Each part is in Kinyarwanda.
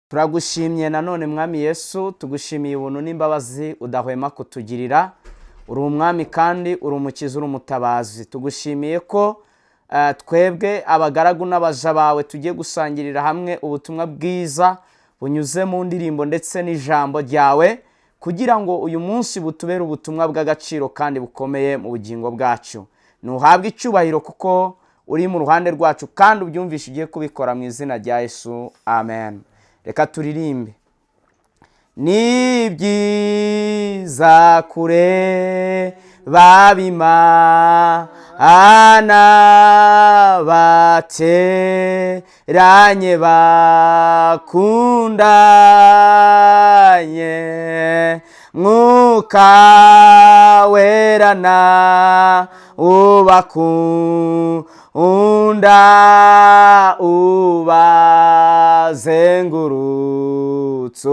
Turagushimye nanone mwami Yesu, tugushimiye ubuntu n'imbabazi udahwema kutugirira. Uri umwami kandi uri umukiza, uri umutabazi. Tugushimiye ko twebwe abagaragu n'abaja bawe tugiye gusangirira hamwe ubutumwa bwiza bunyuze mu ndirimbo ndetse n'ijambo ryawe, kugira ngo uyu munsi butubere ubutumwa bw'agaciro kandi bukomeye mu bugingo bwacu. Nuhabwe icyubahiro kuko uri mu ruhande rwacu kandi ubyumvishe ugiye kubikora mu izina rya Yesu, amen. Reka turirimbe. Ni byiza kureba Imana bateranye bakundanye, Mwuka Wera na ubakunda ubazengurutse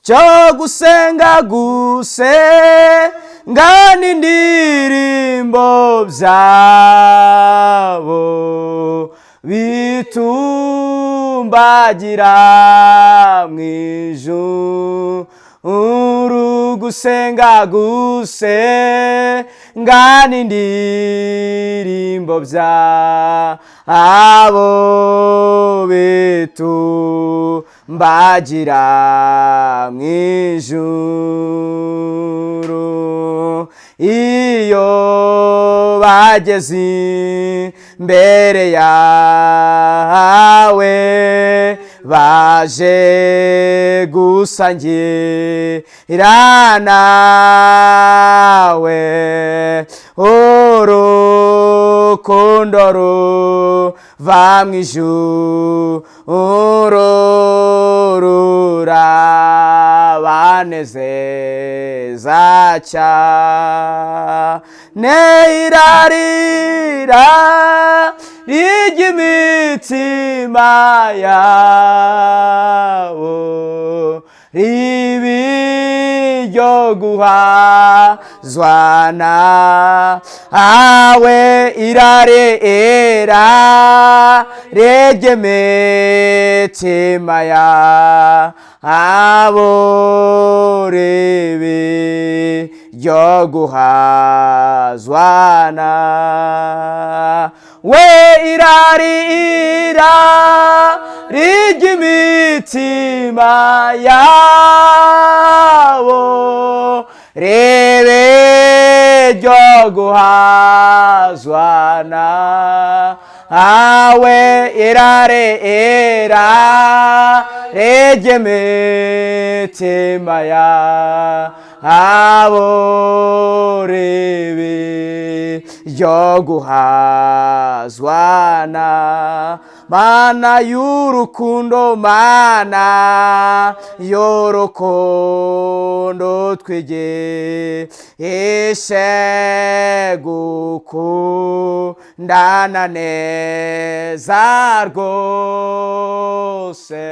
cyo gusenga n'indirimbo byabo bitumbagira mu ijuru. Gusenga n'indirimbo byabo bitumbagira mu ijuru. Iyo bageze imbere yawe baje gusangira nawe urukundo ruva mu ijuru rurabanezeza cyane. Irarira ry'imitima yabo ribi ryo guhazwa nawe, irarera ry'imitima yabo ribi ryo guhazwa nawe, irarira ry'imitima yabo ribi ryo guhazwa nawe, irarera ry'imitima yabo ribi ryo guhazwa na. Mana y'urukundo, Mana y'urukundo, twigishe gukundana neza rwose,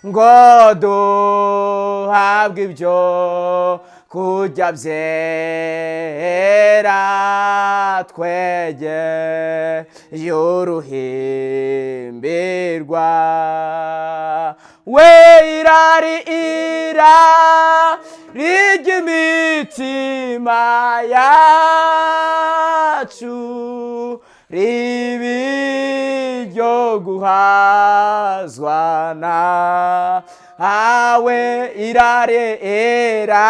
ngo duhabwe ibyo kurya byera twegeye uruhimbirwa. We irarira ry'imitima yacu ribi ryo guhazwa nawe, irarera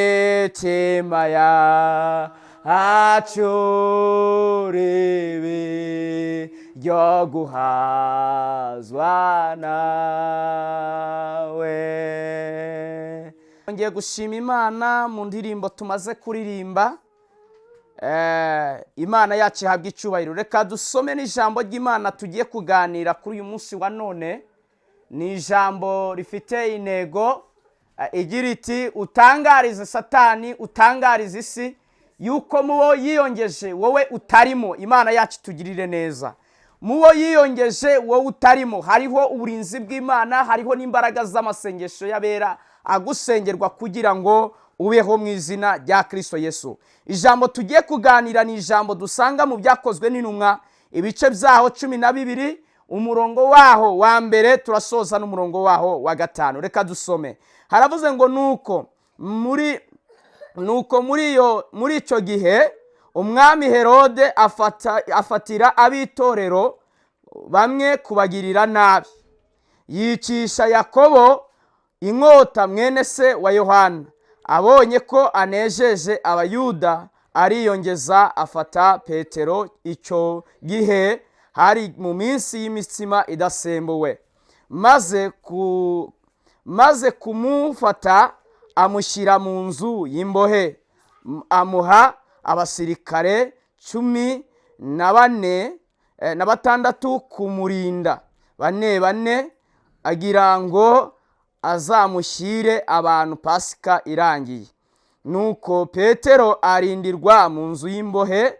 ry'imitima yacu ribi ryo guhazwa nawe. Ngiye gushima Imana mu ndirimbo tumaze kuririmba. Imana yacu ihabwa icyubahiro. Reka dusome n'ijambo ry'Imana tugiye kuganira kuri uyu munsi wa none. Ni ijambo rifite intego igira iti: utangarize Satani, utangarize isi yuko mubo yiyongeje wowe utarimo. Imana yacu tugirire neza. Mubo yiyongeje wowe utarimo hariho uburinzi bw'Imana, hariho n'imbaraga z'amasengesho y'abera agusengerwa kugira ngo ubeho mu izina rya Kristo Yesu. Ijambo tugiye kuganira ni ijambo dusanga mu byakozwe n'intumwa ibice byaho 12, umurongo waho wa mbere turasoza n'umurongo waho wa 5. Reka dusome. Haravuze ngo muri icyo gihe umwami Herode afatira abitorero bamwe kubagirira nabi, yicisha Yakobo inkota mwene se wa Yohana. Abonye ko anejeje abayuda, ariyongeza afata Petero. Icyo gihe hari mu minsi y'imitsima idasembuwe, maze kumufata amushyira mu nzu y'imbohe, amuha abasirikare 16 kumurinda, 4 agira ngo azamushyire abantu Pasika irangiye. Nuko Petero arindirwa mu nzu y'imbohe,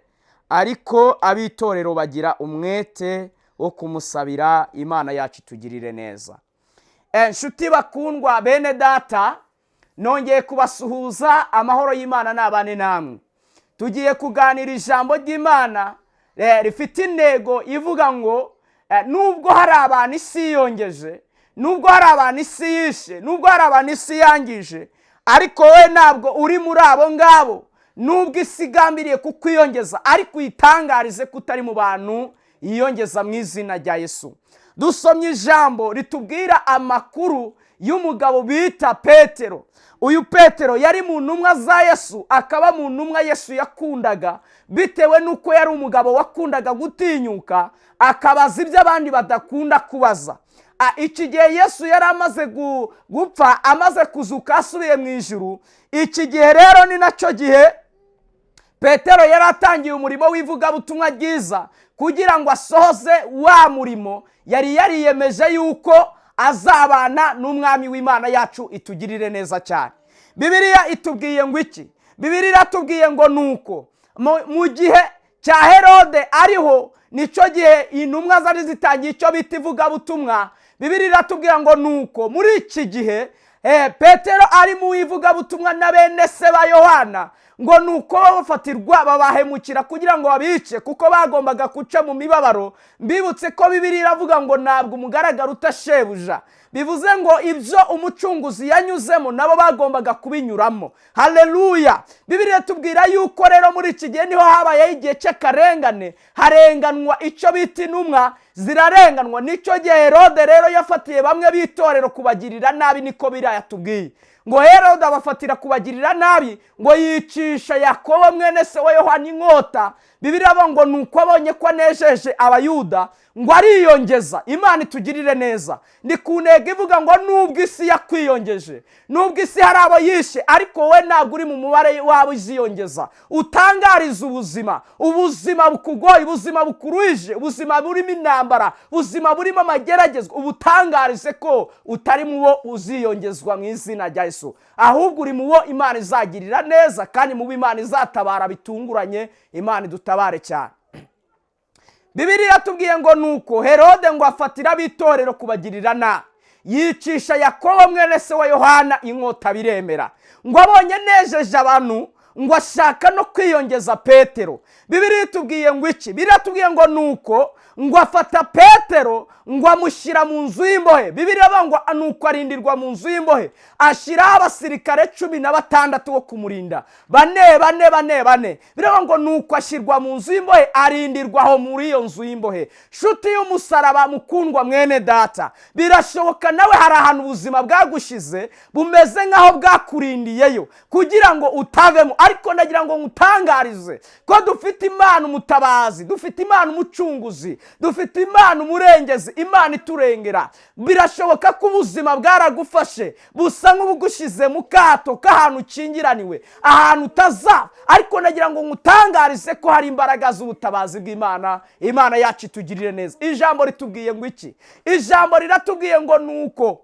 ariko abitorero bagira umwete wo kumusabira. Imana yacu itugirire neza. Nshuti bakundwa bene data, nongeye kubasuhuza. Amahoro y'Imana nabane namwe. Tugiye kuganira ijambo ry'Imana rifite intego ivuga ngo nubwo hari abantu isi yongeje, nubwo hari abantu isi yishe, nubwo hari abantu isi yangije, ariko we ntabwo uri muri abo ngabo. Nubwo isi igambiriye kukwiyongeza, ariko uyitangarize ko utari mu bantu yiyongeza mu izina rya Yesu. Dusomye ijambo ritubwira amakuru y'umugabo bita Petero. Uyu Petero yari mu ntumwa za Yesu, akaba mu ntumwa Yesu yakundaga, bitewe nuko yari umugabo wakundaga gutinyuka, akabaza ibyo abandi badakunda kubaza. Iki gihe Yesu yari amaze gupfa, amaze kuzuka, asubiye mu ijuru. Iki gihe rero ni nacyo gihe Petero yari atangiye umurimo w'ivugabutumwa ryiza, kugira ngo asohoze wa murimo yari yariyemeje yuko azabana n'umwami w'Imana yacu. Itugirire neza cyane. Bibiliya itubwiye ngo iki? Bibiliya iratubwiye ngo nuko mu gihe cya Herode ariho, nicyo gihe intumwa zari zitangiye icyo bita ivugabutumwa. Bibiliya iratubwira ngo nuko muri iki gihe Petero ari mu ivugabutumwa na bene se ba Yohana, ngo nuko bafatirwa babahemukira kugira ngo babice, kuko bagombaga guca mu mibabaro. Mbibutse ko Bibiliya iravuga ngo ntabwo umugaragaro utashebuja. Bivuze ngo ibyo umucunguzi yanyuzemo nabo bagombaga kubinyuramo. Haleluya! Bibiliya tubwira yuko rero muri iki gihe niho habaye igihe cy'akarengane, harenganwa icyo bita intumwa, zirarenganwa. Nicyo gihe Herode rero yafatiye bamwe bitorero kubagirira nabi. Niko Bibiliya yatubwiye ngo Herode abafatira kubagirira nabi, ngo yicisha Yakobo mwene se wa Yohana inkota. Bibiliya avuga ngo nuko abonye ko anejeje abayuda, ngo ariyongeza. Imana itugirire neza. Ni ku ntego ivuga ngo nubwo isi yakwiyongeje, nubwo isi hari abo yishe, ariko we ntabwo uri mu mubare wabo iziyongeza. Utangariza ubuzima bukugoye, ubuzima bukuruhije, ubuzima burimo intambara, ubuzima burimo amageragezwa, ubutangarize ko utari mu bo uziyongezwa mu izina rya Yesu, ahubwo uri mu bo Imana izagirira neza, kandi mu bo Imana izatabara bitunguranye. Imana idutabare cyane. Bibiliya yatubwiye ngo nuko Herode ngo afatira abitorero kubagirira nabi, yicisha Yakobo mwene se wa Yohana inkota, biremera. Ngo abonye nejeje abantu, ngo ashaka no kwiyongeza Petero. Bibiliya itubwiye ngo iki? Bibiliya yatubwiye ngo nuko ngo afata Petero, ngo amushyira mu nzu y'imbohe. Bibiliya ivuga ngo nuko arindirwa mu nzu y'imbohe, ashyiraho abasirikare 16 bo kumurinda, 4. Bibiliya ngo nuko ashyirwa mu nzu y'imbohe, arindirwa aho muri iyo nzu y'imbohe. Nshuti y'umusaraba mukundwa mwene data, birashoboka nawe hari ahantu ubuzima bwagushize bumeze nk'aho bwakurindiyeyo kugira ngo utavemo, ariko nagira ngo ngutangarize ko dufite Imana umutabazi, dufite Imana umucunguzi, dufite Imana umurengezi, Imana iturengera. Birashoboka ko ubuzima bwaragufashe busa nk'ubugushize mu kato k'ahantu ukingiraniwe, ahantu utaza, ariko nagira ngo ngutangarize ko hari imbaraga z'ubutabazi bw'Imana. Imana yacu itugirire neza. Ijambo ritubwiye ngo iki? Ijambo riratubwiye ngo nuko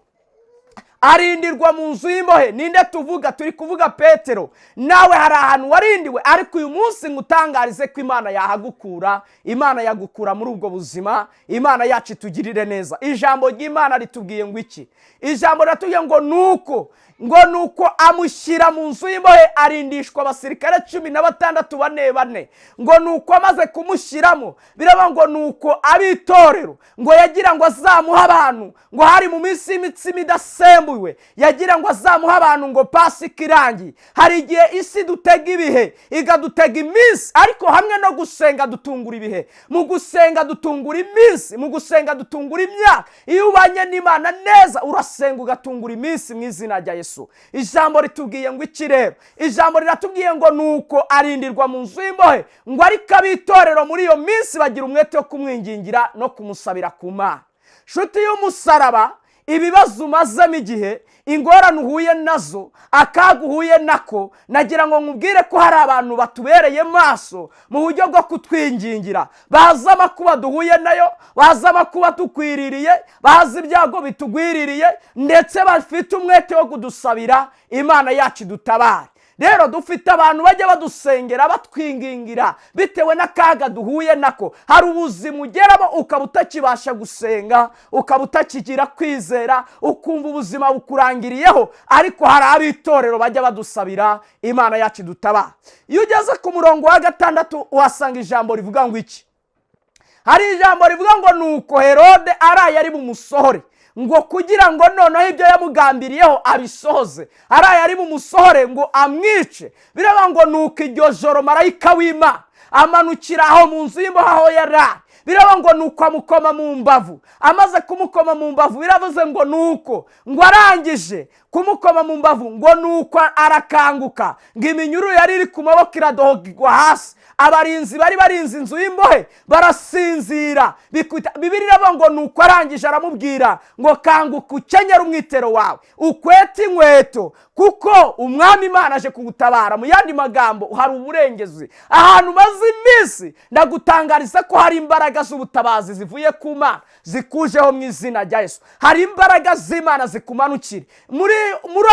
arindirwa mu nzu y'imbohe. Ninde tuvuga? Turi kuvuga Petero. Nawe hari ahantu warindiwe, ariko uyu munsi ngutangarize ko Imana yahagukura. Imana yagukura muri ubwo buzima. Imana yacu itugirire neza. Ijambo ry'Imana ritubwiye ngo iki? Ijambo riratubwiye ngo nuko ngo nuko amushyira mu nzu y'imbohe, arindishwa abasirikare 16 bane. Ngo nuko amaze kumushyiramo, biraba ngo nuko abitorero ngo yagira ngo azamuha abantu, ngo hari mu minsi y'imitsima idasembuwe, yagira ngo azamuha abantu ngo Pasika irangiye. Hari igihe isi dutega ibihe, ikadutega iminsi, ariko hamwe no gusenga dutungura ibihe. Mu gusenga dutungura iminsi, mu gusenga dutungura imyaka. Iyo ubanye n'Imana neza, urasenga ugatungura iminsi mu izina rya Yesu. Ijambo ritubwiye ngo iki rero? Ijambo riratubwiye ngo nuko arindirwa mu nzu y'imbohe, ngo ariko abitorero muri iyo minsi bagira umwete wo kumwingingira no kumusabira ku Mana. Nshuti y'umusaraba, ibibazo umazemo igihe, ingorane uhuye nazo, akaga uhuye nako, nagira ngo nkubwire ko hari abantu batubereye maso mu buryo bwo kutwingingira. Bazi amakuba duhuye nayo, bazi amakuba tukwiririye, bazi ibyago bitugwiririye, ndetse bafite umwete wo kudusabira Imana yacu dutabare. Rero dufite abantu bajya badusengera batwingingira bitewe n'akaga duhuye nako. Hari ubuzima ugeramo ukaba utakibasha gusenga, ukaba utakigira kwizera, ukumva ubuzima bukurangiriyeho, ariko hari abitorero bajya badusabira Imana yacu dutabara. Iyo ugeze ku murongo wa 6 uhasanga ijambo rivuga ngo iki? Hari ijambo rivuga ngo nuko Herode araye ari bumusohore, ngo kugira ngo noneho ibyo yamugambiriyeho abisohoze. Araye ari bumusohore ngo amwice. Biraba ngo nuko iryo joro marayika w'Imana amanukira aho mu nzu y'imbohe aho yari. Biraba ngo nuko amukoma mu mbavu. Amaze kumukoma mu mbavu, biravuze ngo nuko, ngo arangije kumukoma mu mbavu, ngo nuko arakanguka, ngo iminyururu yari iri ku maboko iradohogwa hasi. Abarinzi bari barinze inzu y'imbohe barasinzira. Bibiliya iravuga ngo nuko arangije aramubwira ngo kanguka ukenyere umwitero wawe, ukwete inkweto, kuko umwami Imana aje kugutabara. Mu yandi magambo, hari uburengezi ahantu maze iminsi. Ndagutangariza ko hari imbaraga z'ubutabazi zivuye ku Mana zikujeho mu izina rya Yesu. Hari imbaraga z'Imana zikumanukira. Muri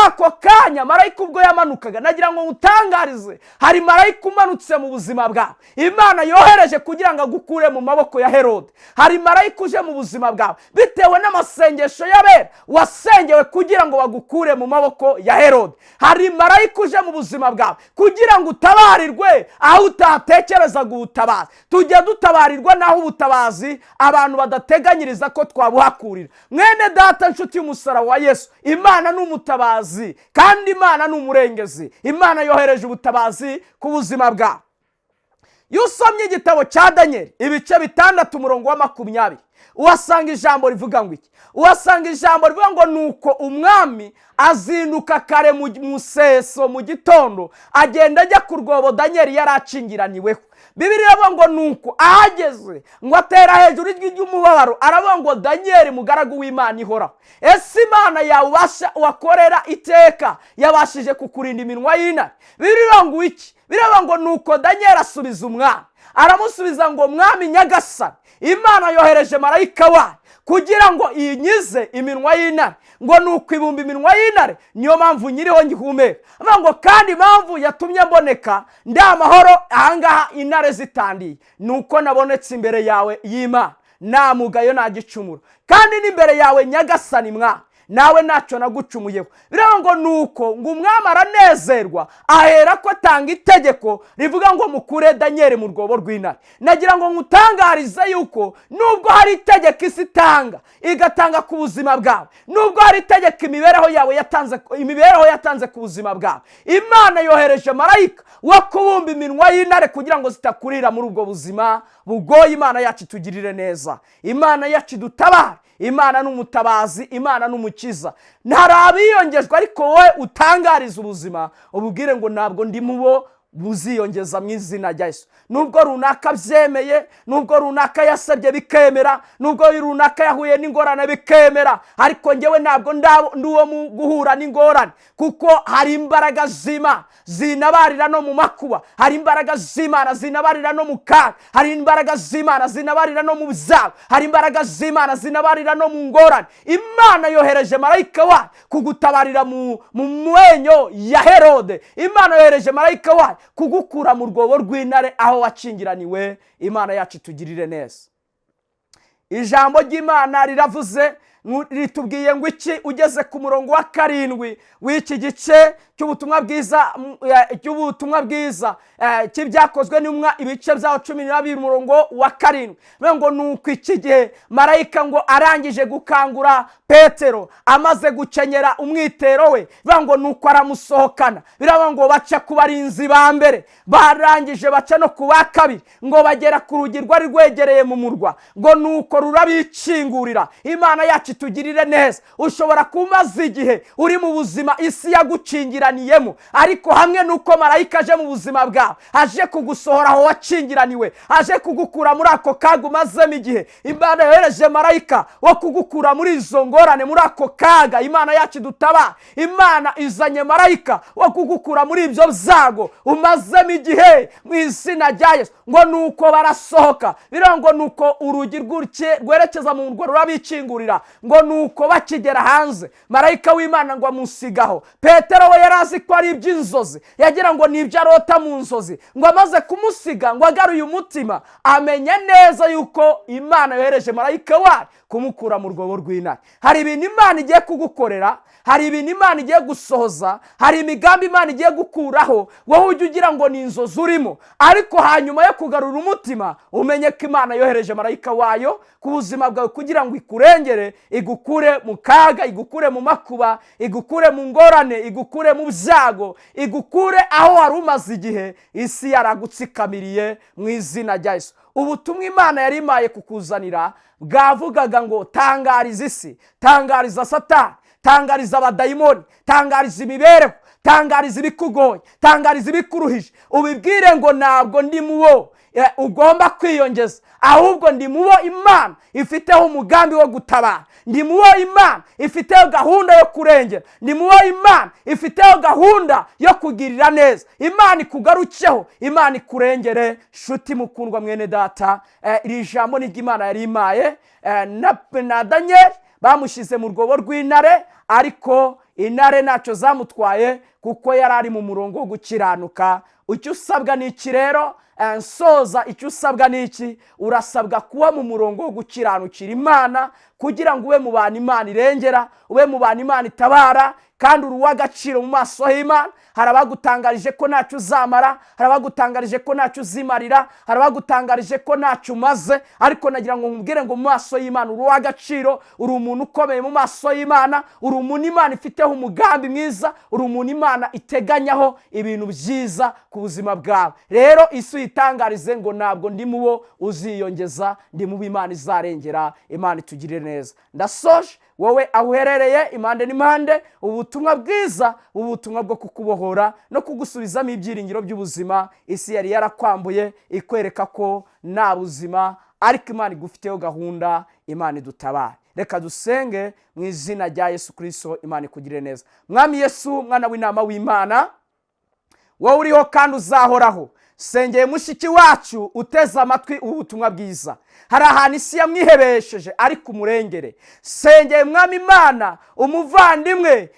ako kanya marayika ubwo yamanukaga, nagira ngo ngutangarize, hari marayika umanutse mu buzima bwawe Imana yohereje kugira ngo agukure mu maboko ya Herode. Hari marayika uje mu buzima bwawe bitewe n'amasengesho y'abera wasengewe kugira ngo bagukure mu maboko ya Herode. Hari marayika uje mu buzima bwawe kugira ngo utabarirwe aho utatekerezaga ubutabazi. Tujya dutabarirwa naho ubutabazi abantu badateganyiriza ko twabuhakurira. Mwene data, nshuti y'umusaraba wa Yesu, Imana ni umutabazi kandi Imana ni umurengezi. Imana yohereje ubutabazi ku buzima bwawe. Iyo usomye igitabo cya Danieli ibice 6 umurongo wa 20, uhasanga ijambo rivuga ngo iki? Uhasanga ijambo rivuga ngo nuko umwami azinduka kare mu museso mu gitondo, agenda ajya ku rwobo Danieli yari acingiraniweho. Bibiliya iravuga ngo nuko ahageze, ngo atera hejuru ijwi ry'umubabaro, aravuga ngo Danieli mugaragu w'Imana ihoraho, ese Imana yawe ubasha wakorera iteka yabashije kukurinda iminwa y'intare. Bibiliya ngo iki? Biravuga ngo nuko Danieli asubiza umwami, aramusubiza ngo mwami nyagasani, Imana yohereje marayika wayo kugira ngo inyize iminwa y'intare. Ngo nuko ibumba iminwa y'intare, niyo mpamvu nyiriho ngihumeka. Avuga ngo kandi impamvu yatumye mboneka ndi amahoro ahangaha intare zitandiye, nuko nabonetse imbere yawe y'Imana, nta mugayo nta gicumuro, kandi n'imbere yawe nyagasani mwami, nawe ntacyo nagucumuyeho. Biravuga ngo nuko ngo umwami aranezerwa, ahera ko atanga itegeko rivuga ngo mukure Danieli mu rwobo rw'intare. Nagira ngo ngutangarize yuko nubwo hari itegeko isi itanga, igatanga ku buzima bwawe, nubwo hari itegeko imibereho yatanze ku buzima bwawe, Imana yohereje marayika wo kubumba iminwa y'intare kugira ngo zitakurira muri ubwo buzima bugoye. Imana yacu itugirire neza, Imana yacu dutabare. Imana n'umutabazi, Imana n'umukiza. Ntarabiyongejwe, ariko wowe utangariza ubuzima ububwire ngo ntabwo ndi mubo buziyongeza mu izina rya Yesu. Nubwo runaka byemeye, nubwo runaka yasabye bikemera, nubwo runaka yahuye n'ingorane bikemera, ariko ngewe ntabwo nduwo mu guhura n'ingorane, kuko hari imbaraga z'Imana zinabarira no mu makuba, hari imbaraga z'Imana zinabarira no mu kaga, hari imbaraga z'Imana zinabarira no mu byago, hari imbaraga z'Imana zinabarira no mu ngorane. Imana yohereje marayika wayo kugutabarira mu mwenyo ya Herode. Imana yohereje marayika wayo kugukura mu rwobo rw'intare aho wacingiraniwe. Imana yacu itugirire neza. Ijambo ry'Imana riravuze ritubwiye ngo iki ugeze ku murongo wa 7 w'iki gice cy'ubutumwa bwiza cy'ibyakozwe n'intumwa ibice byaho 12 umurongo wa 7 ngo nuko iki gihe marayika ngo arangije gukangura Petero amaze gukenyera umwitero we ngo nuko aramusohokana biraba ngo baca ku barinzi ba mbere barangije baca no ku ba kabiri ngo bagera ku rugi rwari rwegereye mu murwa ngo nuko rurabikingurira. Imana yacu tugirire neza. Ushobora kumaza igihe uri mu buzima isi yagukingiraniyemo, ariko hamwe nuko marayika aje mu buzima bwawe aje kugusohora aho wakingiraniwe, aje kugukura muri ako kaga umazemo igihe. Imana yohereje marayika wo kugukura muri izo ngorane, muri ako kaga. Imana yacu dutabara. Imana izanye marayika wo kugukura muri ibyo byago umazemo igihe mu izina rya Yesu. Ngo nuko barasohoka birango nuko urugi rwerekeza mu murwa rurabikingurira. Ngo nuko bakigera hanze marayika w'Imana ngo amusigaho. Petero we yarazi ko ari iby'inzozi, yagira ngo ni ibyo arota mu nzozi. Ngo amaze kumusiga ngo agaruye umutima amenye neza yuko Imana yohereje marayika wayo kumukura mu rwobo rw'intare. Hari ibintu Imana igiye kugukorera, hari ibintu Imana igiye gusohoza, hari imigambi Imana igiye gukuraho, wowe ujye ugira ngo ni inzozi urimo, ariko hanyuma yo kugarura umutima umenye ko Imana yohereje marayika wayo ku buzima bwawe kugira ngo ikurengere, igukure mu kaga, igukure mu makuba, igukure mu ngorane, igukure mu byago, igukure aho wari umaze igihe isi yaragutsikamiriye mu izina rya Yesu. Ubutumwa Imana yari imaye kukuzanira bwavugaga ngo tangariza isi, tangariza Satani, tangariza abadayimoni, tangariza imibereho, tangariza ibikugoye, tangariza ibikuruhije. Ubibwire ngo ntabwo ndi mubo ugomba kwiyongeza, ahubwo ndi mubo Imana ifiteho umugambi wo gutabara, ndi mubo Imana ifiteho gahunda yo kurengera, ndi mubo Imana ifiteho gahunda yo kugirira neza. Imana ikugarukeho, Imana ikurengere. Shuti mukundwa mwene data, iri jambo ni ry'Imana yari imaye na Daniel. Bamushize mu rwobo rw'intare, ariko intare ntacyo zamutwaye kuko yari ari mu murongo wo gukiranuka. Icyo usabwa ni iki rero? Nsoza, icyo usabwa ni iki? Urasabwa kuba mu murongo wo gukiranukira Imana kugira ngo ube mu bantu Imana irengera, ube mu bantu Imana itabara, kandi uri uw'agaciro mu maso y'Imana. Hari abagutangarije ko ntacyo uzamara, hari abagutangarije ko ntacyo uzimarira, hari abagutangarije ko ntacyo umaze, ariko nagira ngo nkubwire ngo mu maso y'Imana uri uw'agaciro, uri umuntu ukomeye mu maso y'Imana, uri umuntu Imana ifiteho umugambi mwiza, uri umuntu Imana iteganyaho ibintu byiza ku buzima bwawe. Rero isi uyitangarize ngo ntabwo ndi mubo uziyongeza, ndi mubo Imana izarengera. Imana itugirire neza. Ndasoje. Wowe aho uherereye impande n'impande, ubutumwa bwiza, ubutumwa bwo kukubohora no kugusubizamo ibyiringiro by'ubuzima isi yari yarakwambuye, ikwereka ko nta buzima, ariko Imana igufiteho gahunda. Imana idutabare. Reka dusenge mu izina rya Yesu Kristo. Imana ikugirire neza. Mwami Yesu, mwana w'intama w'Imana, wowe uriho kandi uzahoraho, sengeye mushiki wacu uteze amatwi ubutumwa bwiza. Hari ahantu isi yamwihebesheje, ariko umurengere. Sengeye Mwami Imana umuvandimwe,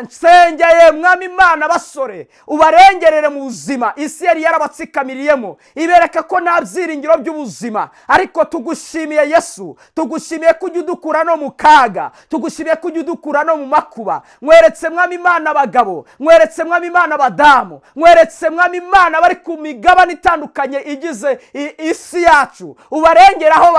sengeye Mwami Imana basore, ubarengerere mu buzima isi yari yarabatsikamiriyemo, ibereka ko nta byiringiro by'ubuzima. Ariko tugushimiye Yesu, tugushimiye ko ujya udukura no mu kaga, tugushimiye ko ujya udukura no mu makuba. Mweretse Mwami Imana abagabo, mweretse Mwami Imana abadamu, mweretse Mwami Imana bari ku migabane itandukanye igize isi yacu, ubarengera aho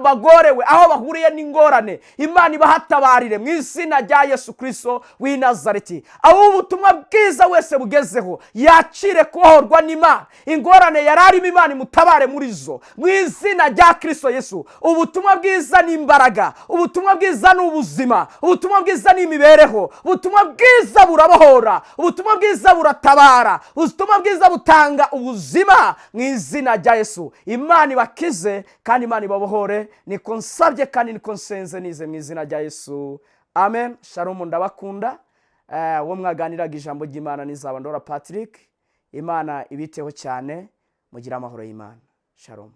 bagorewe, aho bahuriye n'ingorane. Imana ibahatabarire mu izina rya Yesu Kristo w'i Nazareti. Aho ubutumwa bwiza wese bugezeho yakire kubohorwa n'Imana, ingorane yari arimo Imana imutabare muri zo mu izina rya Kristo Yesu. Ubutumwa bwiza ni imbaraga, ubutumwa bwiza ni ubuzima, ubutumwa bwiza ni imibereho, ubutumwa bwiza burabohora, ubutumwa bwiza buratabara, ubutumwa bwiza butanga ubuzima mu izina rya Yesu. Imana ibakize kandi Imana ibabohore. Niko nsabye kandi niko nsenze nize mu izina rya Yesu. Amen. Shalom, ndabakunda. Wo mwaganiraga ijambo ry'Imana nizaba Ndora Patrick. Imana ibiteho cyane, mugira amahoro y'Imana. Shalom.